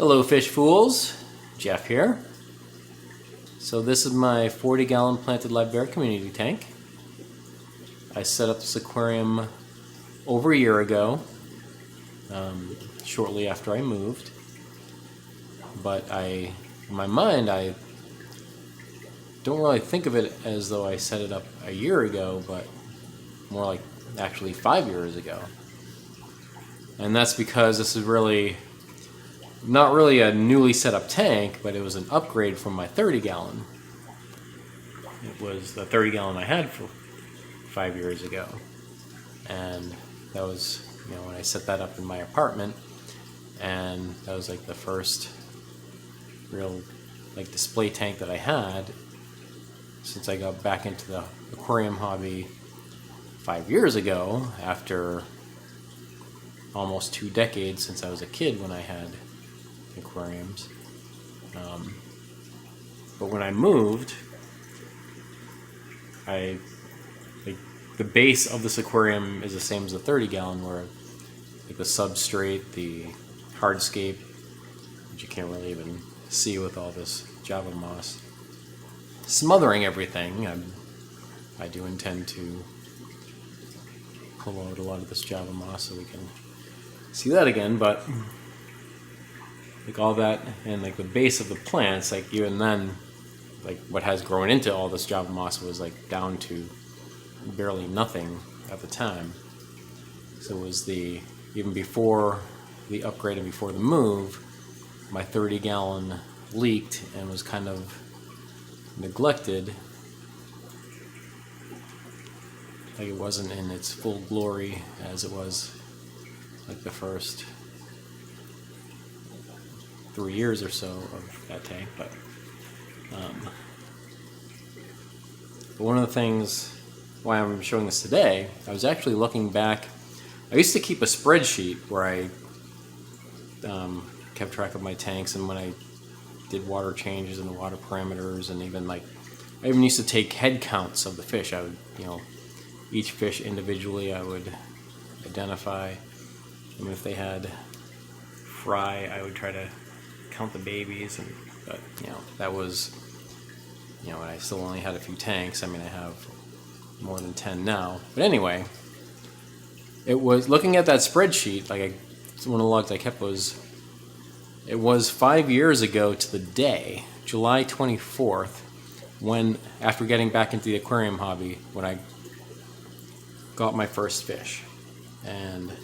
Hello fish fools, Jeff here. So this is my 40-gallon planted live bear community tank. I set up this aquarium over a year ago, shortly after I moved. But in my mind, I don't really think of it as though I set it up a year ago, but more like actually 5 years ago. And that's because this is really not really a newly set up tank, but it was an upgrade from my 30-gallon. It was the 30-gallon I had for 5 years ago. And that was, when I set that up in my apartment, and that was like the first real display tank that I had since I got back into the aquarium hobby 5 years ago, after almost 2 decades since I was a kid when I had aquariums. But when I moved, the base of this aquarium is the same as the 30-gallon, where the substrate, the hardscape, which you can't really even see with all this Java moss smothering everything. I do intend to pull out a lot of this Java moss so we can see that again, but all that and the base of the plants, even then, what has grown into all this Java moss was down to barely nothing at the time. So it was even before the upgrade and before the move, my 30-gallon leaked and was kind of neglected. It wasn't in its full glory as it was the first 3 years or so of that tank. But one of the things why I'm showing this today, I was actually looking back. I used to keep a spreadsheet where I kept track of my tanks, and when I did water changes and the water parameters, and I even used to take head counts of the fish. I would, each fish individually, I would identify. And if they had fry, I would try to count the babies, but that was, I still only had a few tanks. I have more than 10 now. But anyway, it was looking at that spreadsheet, one of the logs I kept it was 5 years ago to the day, July 24th, when, after getting back into the aquarium hobby, when I got my first fish. And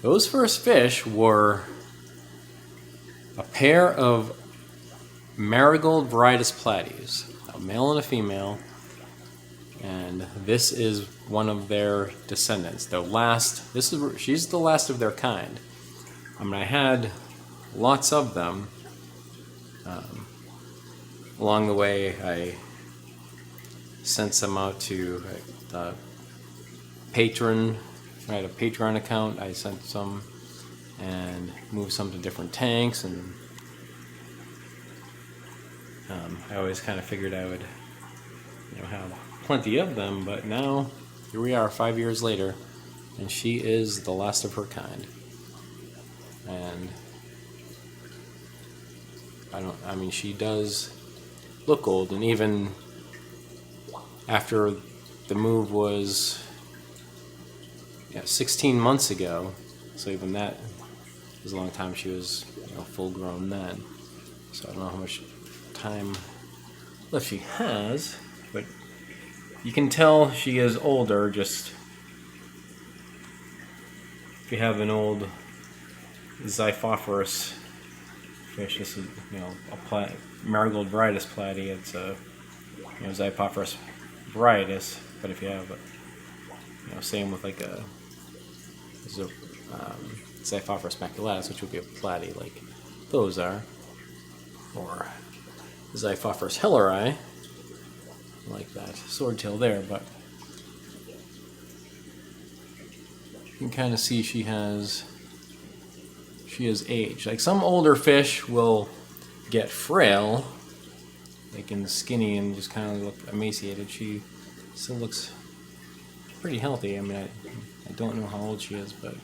those first fish were a pair of marigold varietas platies, a male and a female, and this is one of their descendants. She's the last of their kind. I had lots of them. Along the way, I sent some out to the Patreon. I had a Patreon account. I sent some and moved some to different tanks, and I always kind of figured I would have plenty of them, but now here we are 5 years later, and she is the last of her kind. And she does look old, and even after the move was 16 months ago, so even that was a long time. She was full grown then, so I don't know how much time left she has, but you can tell she is older. Just if you have an old Xiphophorus fish, this is a marigold varietas platy. It's a Xiphophorus varietas, but if you have same with a Xiphophorus maculatus, which would be a platy like those are, or Xiphophorus helleri, like that swordtail there. But you can kind of see she has aged. Some older fish will get frail, and skinny, and just kind of look emaciated. She still looks pretty healthy. I don't know how old she is, but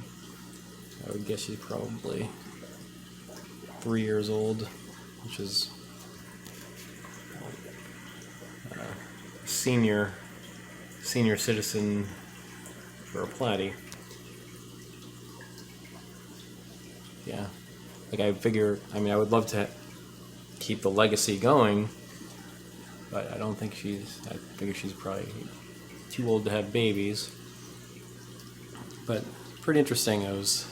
I would guess she's probably 3 years old, which is senior citizen for a platy. Yeah, like I figure, I mean, I would love to keep the legacy going, but I don't think I figure she's probably too old to have babies. But pretty interesting. It was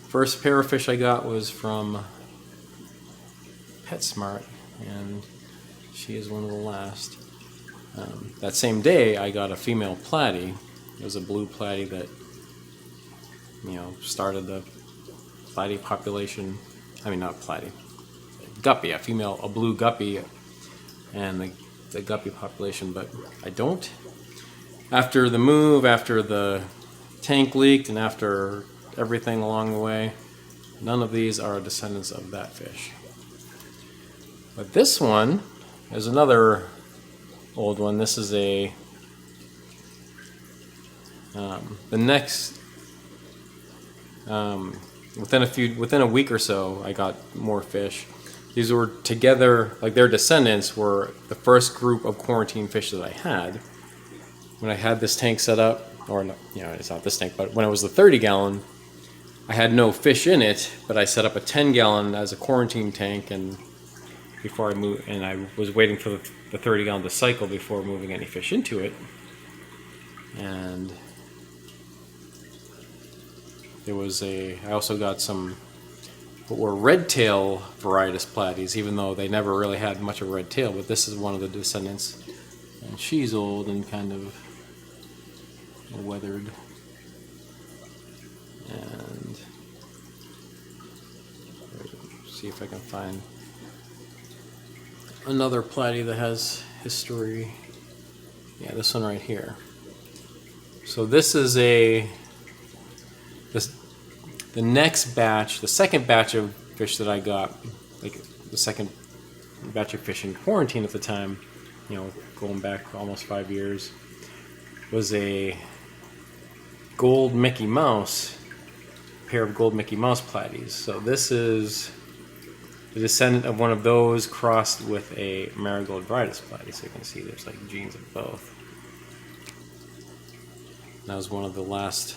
first pair of fish I got was from PetSmart, and she is one of the last. That same day, I got a female platy. It was a blue platy that, started the platy population. I mean, not platy, guppy, a blue guppy, and the guppy population. But I don't. After the move, after the tank leaked, and after everything along the way, none of these are descendants of that fish. But this one is another old one. This is the next, within a week or so, I got more fish. These were together, like their descendants were the first group of quarantine fish that I had. When I had this tank set up, or no, it's not this tank, but when it was the 30-gallon, I had no fish in it, but I set up a 10-gallon as a quarantine tank, and before I moved, and I was waiting for the 30-gallon to cycle before moving any fish into it. And I also got some what were red tail Varietis platies, even though they never really had much of a red tail, but this is one of the descendants. And she's old and kind of weathered. And see if I can find another platy that has history. Yeah, this one right here. So this is the next batch, the second batch of fish that I got, like the second batch of fish in quarantine at the time, going back almost 5 years, was a gold Mickey Mouse, pair of gold Mickey Mouse platies. So this is the descendant of one of those crossed with a marigold Varietis platy. So you can see there's like genes of both. That was one of the last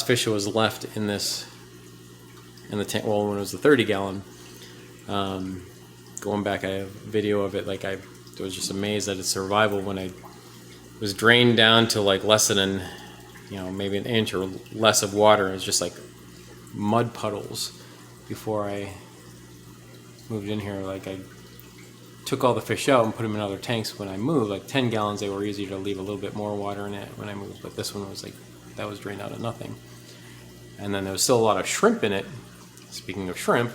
fish that was left in the tank. Well, when it was the 30-gallon. Going back, I have a video of it. Like I was just amazed at its survival when I was drained down to like less than maybe an inch or less of water. It was just like mud puddles before I moved in here. Like I took all the fish out and put them in other tanks when I moved. Like 10 gallons, they were easy to leave a little bit more water in it when I moved, but this one was like, that was drained out of nothing. And then there was still a lot of shrimp in it. Speaking of shrimp,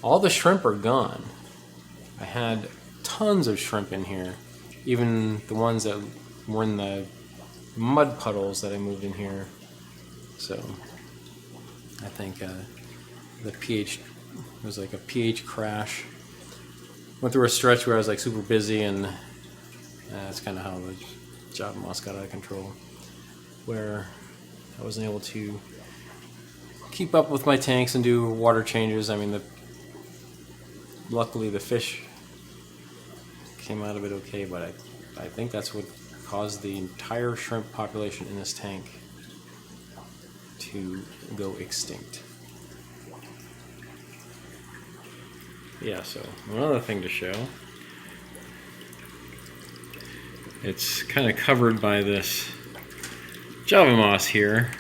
all the shrimp are gone. I had tons of shrimp in here, even the ones that were in the mud puddles that I moved in here. So I think the pH was like a pH crash. Went through a stretch where I was like super busy, and that's kind of how the Java moss got out of control, where I wasn't able to keep up with my tanks and do water changes. I mean, luckily the fish came out of it okay, but I think that's what caused the entire shrimp population in this tank to go extinct. Yeah, so another thing to show. It's kind of covered by this Java moss here,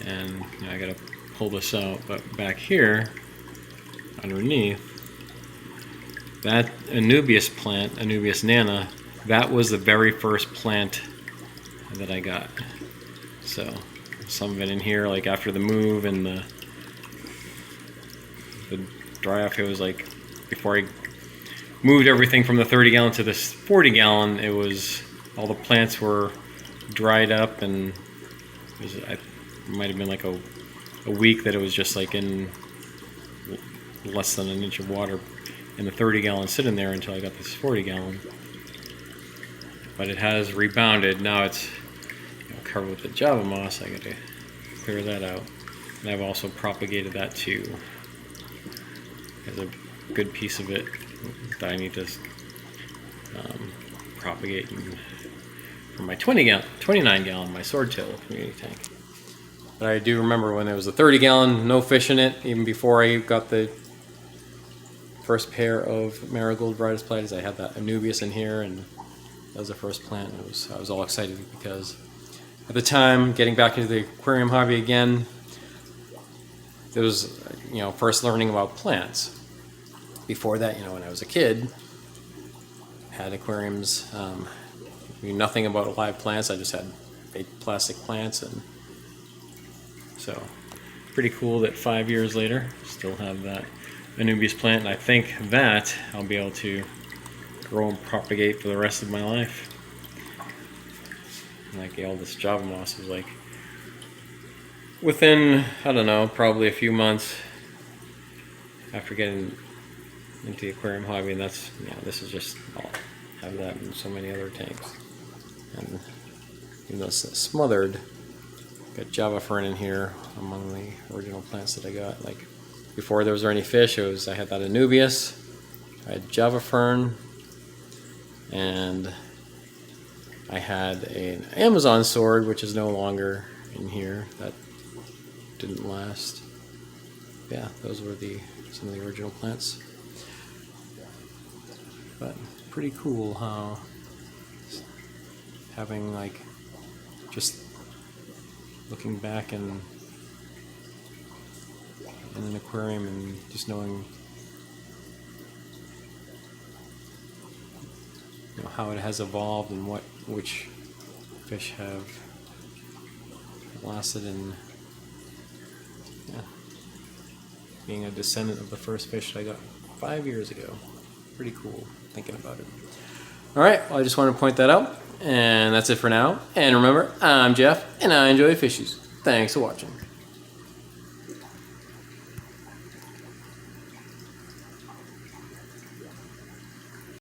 and I gotta pull this out. But back here, underneath, that Anubias plant, Anubias nana, that was the very first plant that I got. So some of it in here, like after the move and the dry off, it was like before I moved everything from the 30-gallon to this 40-gallon, it was all the plants were dried up, and it might have been like a week that it was just like in less than an inch of water in the 30-gallon sitting there until I got this 40-gallon. But it has rebounded. Now it's covered with the Java moss. I got to clear that out. And I've also propagated that too. There's a good piece of it that I need to propagate from my 29 gallon, my Swordtail community tank. But I do remember when there was a 30 gallon, no fish in it, even before I got the first pair of Marigold Viridis Pleiades. I had that Anubias in here, and that was the first plant. I was all excited because at the time, getting back into the aquarium hobby again, it was, first learning about plants. Before that, when I was a kid, had aquariums, knew nothing about live plants. I just had fake plastic plants, and so pretty cool that 5 years later, still have that Anubias plant, and I think that I'll be able to grow and propagate for the rest of my life. Like all this Java moss was like, within, I don't know, probably a few months after getting into the aquarium hobby, and that's, this is just, I'll have that in so many other tanks. And even though it's smothered, got Java fern in here among the original plants that I got. Like before there was any fish, I had that Anubias, I had Java fern, and I had an Amazon sword, which is no longer in here. That didn't last. Yeah, those were some of the original plants. But pretty cool how having just looking back in an aquarium and just knowing how it has evolved and which fish have lasted, and being a descendant of the first fish that I got 5 years ago. Pretty cool thinking about it. Alright, well, I just wanted to point that out, and that's it for now. And remember, I'm Jeff, and I enjoy fishies. Thanks for watching.